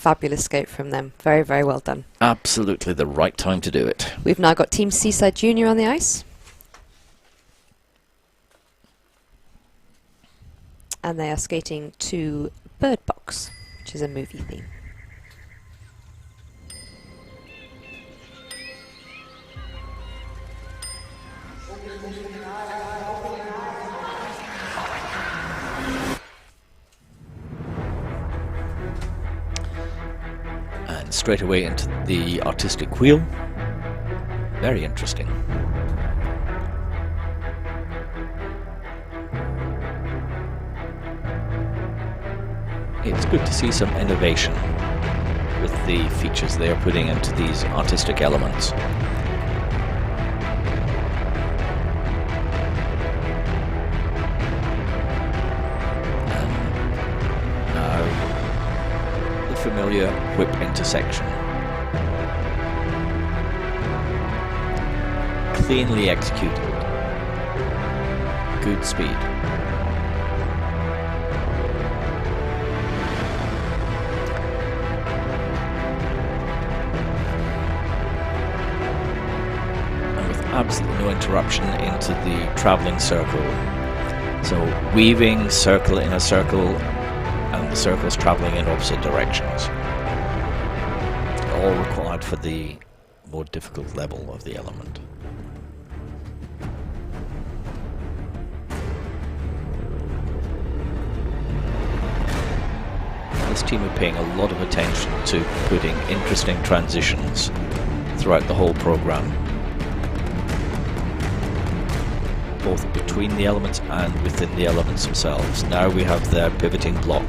fabulous scope from them. Very, very well done. Absolutely the right time to do it. We've now got Team Seaside Junior on the ice. And they are skating to Bird Box, which is a movie theme. And straight away into the artistic wheel. Very interesting. It's good to see some innovation with the features they are putting into these artistic elements. And now the familiar whip intersection. Cleanly executed. Good speed. Absolutely no interruption into the travelling circle. So weaving circle in a circle, and the circles travelling in opposite directions. All required for the more difficult level of the element. This team are paying a lot of attention to putting interesting transitions throughout the whole program, both between the elements and within the elements themselves. Now we have their pivoting block.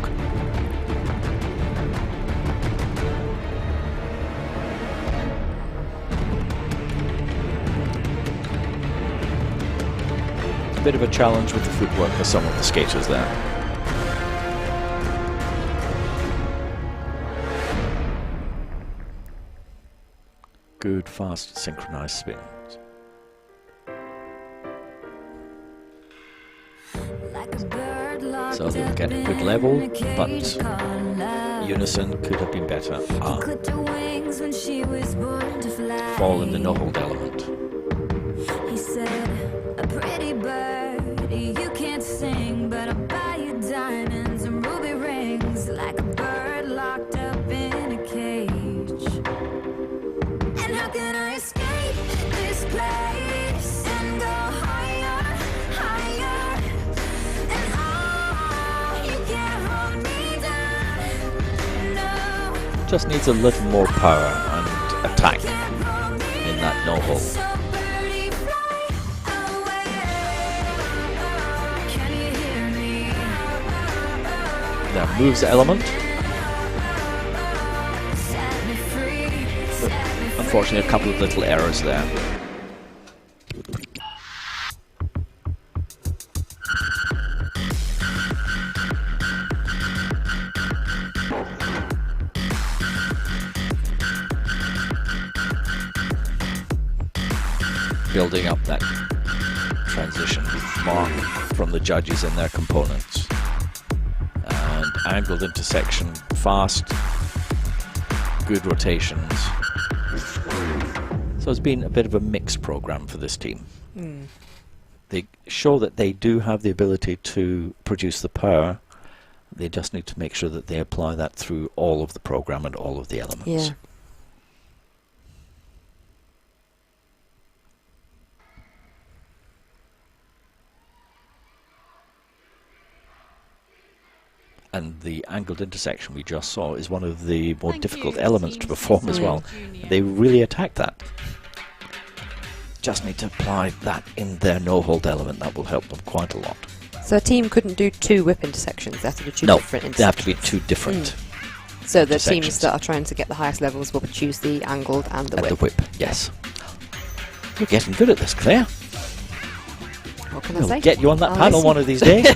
A bit of a challenge with the footwork for some of the skaters there. Good, fast, synchronized spins. So they were getting good level, but unison could have been better. Fall in the no-hold element. He said, a pretty bird, you can't sing, but I'll buy you diamonds and ruby rings, like a bird locked up in a cage. And how can I escape this place and go higher, higher? Just needs a little more power and attack in that no-hold. Their moves element. But unfortunately, a couple of little errors there. Building up that transition with mark from the judges and their components. And angled intersection, fast, good rotations. So it's been a bit of a mixed program for this team. They show that they do have the ability to produce the power. They just need to make sure that they apply that through all of the program and all of the elements. Yeah. And the angled intersection we just saw is one of the more difficult elements to perform as well. They really attack that. Just need to apply that in their no-hold element. That will help them quite a lot. So a team couldn't do two whip intersections. They have to do two different intersections. They have to be two different. So the teams that are trying to get the highest levels will choose the angled and the whip. The whip, yes. You're getting good at this, Claire. What can I We'll say? get you on that panel one of these days.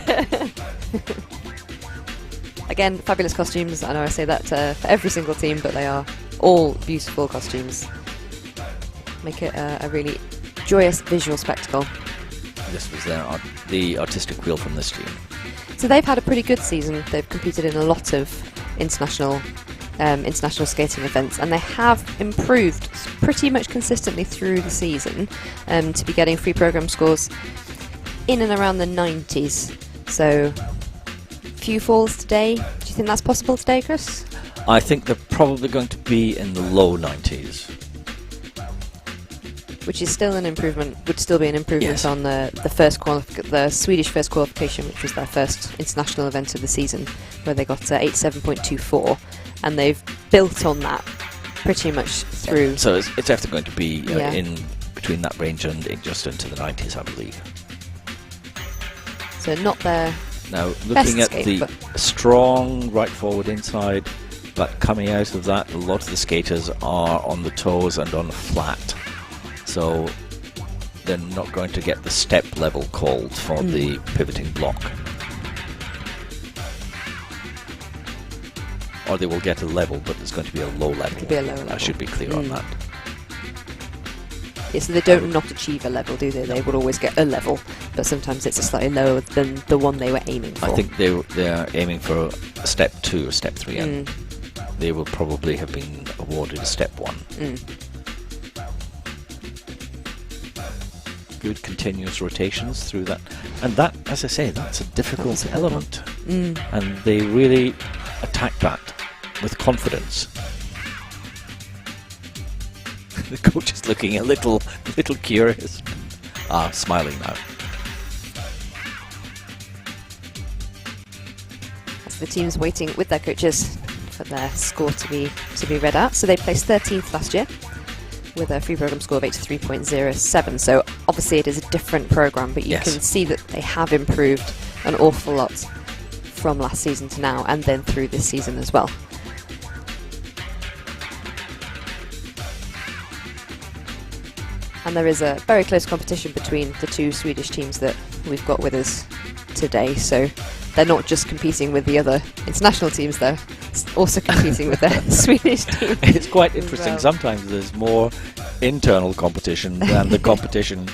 Again, fabulous costumes. I know I say that for every single team, but they are all beautiful costumes. Make it a really joyous visual spectacle. This was the artistic wheel from this team. So they've had a pretty good season. They've competed in a lot of international international skating events, and they have improved pretty much consistently through the season to be getting free program scores in and around the 90s. So, few falls today. Do you think that's possible today, Chris? I think they're probably going to be in the low 90s. Which is still an improvement, would still be an improvement Yes. on the Swedish first qualification, which was their first international event of the season, where they got 87.24, and they've built on that pretty much through. So it's definitely going to be Yeah. in between that range and just into the 90s, I believe. So not their Now, best looking at skate, the but strong right forward inside, but coming out of that, a lot of the skaters are on the toes and on the flat. So they're not going to get the step level called for the pivoting block. Or they will get a level, but it's going to be a low level. It'll be a low I level. should be clear on that. yeah, so they don't not achieve a level, do they? They would always get a level, but sometimes it's a slightly lower than the one they were aiming for. I think they are aiming for a step 2 or step 3, and they will probably have been awarded a step 1. Good continuous rotations through that, and that, as I say, that's a difficult element, and they really attack that with confidence. The coach is looking a little curious, smiling now. As the team's waiting with their coaches for their score to be read out. So they placed 13th last year with a free program score of 83.07. So obviously it is a different program, but you Yes. can see that they have improved an awful lot from last season to now, and then through this season as well. And there is a very close competition between the two Swedish teams that we've got with us today. So they're not just competing with the other international teams, they're also competing with their Swedish team. It's quite as interesting. well. Sometimes there's more internal competition than the competition,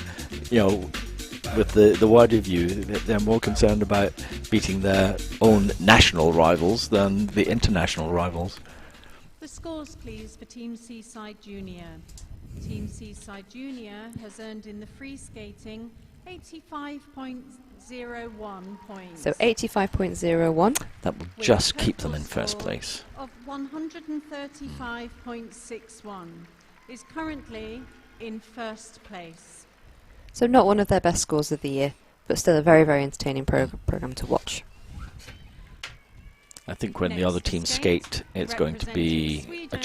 with the wider view. They're more concerned about beating their own national rivals than the international rivals. The scores, please, for Team Seaside Junior. Team Seaside Junior has earned in the free skating 85.01 points. So 85.01. That will with just a keep them in total first score place. Of 135.61 is currently in first place. So not one of their best scores of the year, but still a very, very entertaining program to watch. I think when the Next other teams skate, skate, it's going to be representing a Sweden.